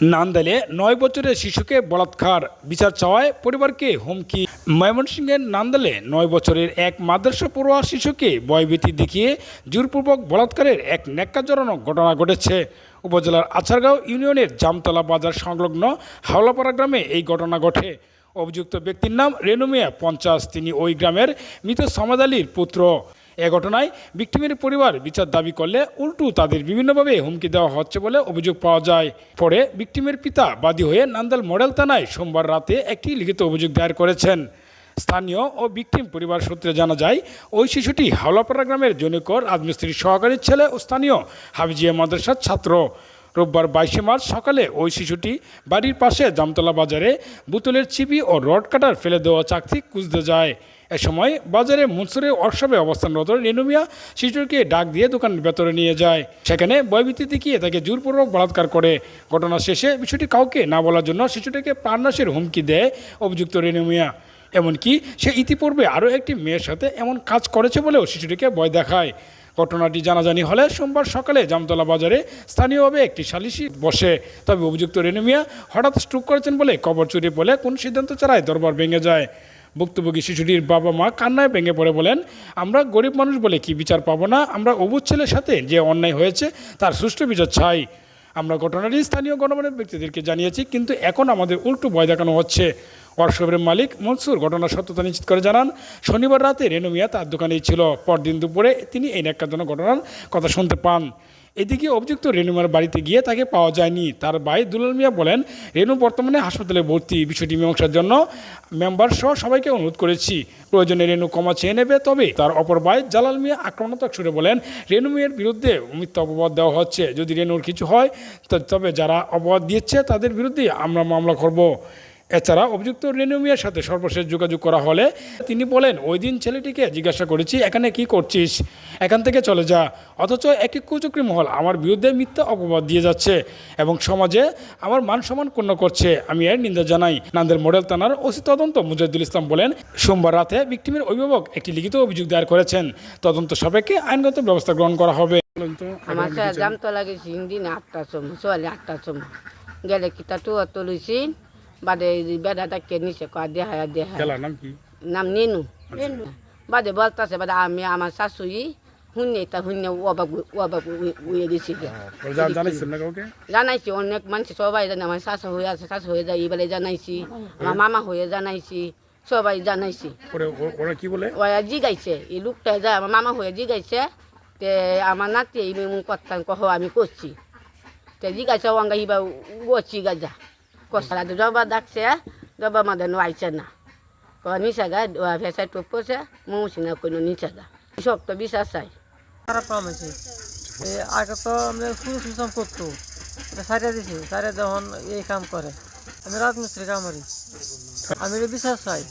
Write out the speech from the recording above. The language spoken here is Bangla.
নান্দাইলে ৯ বছরের শিশুকে বলাৎকার, বিচার চাওয়ায় পরিবারকে হুমকি। ময়মনসিংহের নান্দাইলে ৯ বছরের এক মাদ্রাসা পড়ুয়া শিশুকে ভয়ভীতি দেখিয়ে জোরপূর্বক বলাৎকারের এক ন্যাক্কারজনক ঘটনা ঘটেছে। উপজেলার আছারগাঁও ইউনিয়নের জামতলা বাজার সংলগ্ন হাওলাপাড়া গ্রামে এই ঘটনা ঘটে। অভিযুক্ত ব্যক্তির নাম রেনু মিয়া ৫০। তিনি ওই গ্রামের মৃত সমাদ আলীর পুত্র। এ ঘটনায় ভিকটিমের পরিবার বিচার দাবি করলে উল্টো তাদের বিভিন্নভাবে হুমকি দেওয়া হচ্ছে বলে অভিযোগ পাওয়া যায়। পরে ভিকটিমের পিতা বাদী হয়ে নান্দাইল মডেল থানায় সোমবার রাতে একটি লিখিত অভিযোগ দায়ের করেছেন। স্থানীয় ও ভিকটিম পরিবার সূত্রে জানা যায়, ওই শিশুটি হাওলাপাড়া গ্রামের জনৈকর রাজমিস্ত্রির সহকারী ছেলে ও স্থানীয় হাফিজিয়া মাদ্রাসার ছাত্র। রোববার ২২ মার্চ সকালে ওই শিশুটি বাড়ির পাশে জামতলা বাজারে বোতলের চিপি ও রড কাটার ফেলে দেওয়া চাকতি খুঁজতে যায়। এ সময় বাজারে মুনসুরে ওয়ার্কশপে অবস্থানরত রেনু মিয়া শিশুটিকে ডাক দিয়ে দোকানের ভেতরে নিয়ে যায়। সেখানে ভয়ভীতি দেখিয়ে তাকে জোরপূর্বক বলাৎকার করে। ঘটনা শেষে বিষয়টি কাউকে না বলার জন্য শিশুটিকে প্রাণনাশের হুমকি দেয় অভিযুক্ত রেনু মিয়া। এমনকি সে ইতিপূর্বে আরও একটি মেয়ের সাথে এমন কাজ করেছে বলেও শিশুটিকে ভয় দেখায়। ঘটনাটি জানাজানি হলে সোমবার সকালে জামতলা বাজারে স্থানীয়ভাবে একটি সালিশি বসে। তবে অভিযুক্ত রেনু মিয়া হঠাৎ স্ট্রোক করেছেন বলে খবর ছড়িয়ে পড়লে কোন সিদ্ধান্ত ছাড়াই দরবার ভেঙে যায়। ভুক্তভোগী শিশুটির বাবা মা কান্নায় ভেঙে পড়ে বলেন, আমরা গরিব মানুষ বলে কি বিচার পাবো না? আমরা অবুঝ ছেলের সাথে যে অন্যায় হয়েছে তার সুষ্ঠু বিচার চাই। আমরা ঘটনাটি স্থানীয় গণমান্যের ব্যক্তিদেরকে জানিয়েছি, কিন্তু এখন আমাদের উল্টো ভয় দেখানো হচ্ছে। ওয়ার্কশপের মালিক মনসুর ঘটনার সত্যতা নিশ্চিত করে জানান, শনিবার রাতে রেনু মিয়া তার দোকানেই ছিল। পরদিন দুপুরে তিনি এই ন্যাক্কারজনক ঘটনার কথা শুনতে পান। এদিকে অভিযুক্ত রেনু মিয়ার বাড়িতে গিয়ে তাকে পাওয়া যায়নি। তার ভাই দুলাল মিয়া বলেন, রেনু বর্তমানে হাসপাতালে ভর্তি। বিষয়টি মীমাংসার জন্য মেম্বার সহ সবাইকে অনুরোধ করেছি। প্রয়োজনে রেনু ক্ষমা চেয়ে নেবে। তবে তার অপর ভাই জালাল মিয়া আক্রমণাত্মক সুরে বলেন, রেনু মিয়ার বিরুদ্ধে মিথ্যা অপবাদ দেওয়া হচ্ছে। যদি রেনুর কিছু হয় তবে যারা অপবাদ দিচ্ছে তাদের বিরুদ্ধে আমরা মামলা করব। এছাড়া অভিযুক্ত রেনু মিয়ার সাথে সর্বশেষ যোগাযোগ করা হলে তিনি বলেন, ওই দিন ছেলেটিকে জিজ্ঞাসা করেছি, এখানে কি করছিস, এখান থেকে চলে যা। অথচ একটি কুচক্রী মহল আমার বিরুদ্ধে মিথ্যা অপবাদ দিয়ে যাচ্ছে এবং সমাজে আমার মান সম্মান ক্ষুণ্ণ করছে। আমি এর নিন্দা জানাই। নান্দাইল মডেল থানার ওসি তদন্ত মুজাহিদুল ইসলাম বলেন, সোমবার রাতে ভিকটিমের অভিভাবক একটি লিখিত অভিযোগ দায়ের করেছেন। তদন্ত সাপেক্ষে আইনগত ব্যবস্থা গ্রহণ করা হবে। আমার জামতলা গেছি দিন ৮টার সময়, সোয়ালি ৮টার সময় গেলে কিতা তো লইছি বাদে বেড়াটাকে নিচে দেহা নাম কি? নাম নেনু। বাদে বলতেছে বাদে আমি আমার শাশুড়ি শূন্য অবাক উয়ে গেছি। জানাইছি অনেক মানুষ সবাই জানে, আমার শাশু হয়ে আছে, শাশু হয়ে যায় এবারে জানাইছি, আমার মামা হয়ে জানাইছি, সবাই জানাইছি। কি বলে ওরা জিগাইছে, এই লোকটা যায় আমার মামা হয়ে জিগাইছে, তে আমার নাতি করতাম কহ আমি করছি, তে জিগাইছে অঙ্গা ইবা করছি গাজা কষা জবা ডাকছে, জবা মাদের আইছে না, নিচা গা ফেসাই টোপ করছে, মৌসি না কোনো নিচা গা শক্ত বিশ্বাস চাই। খারাপ কাম আছে। আগে তো আমরা ফুল করতো, সারিয়া দিছি, সারিয়া যখন এই কাম করে আমি রাজমিস্ত্রি কামারি, আমি বিশ্বাস চাই।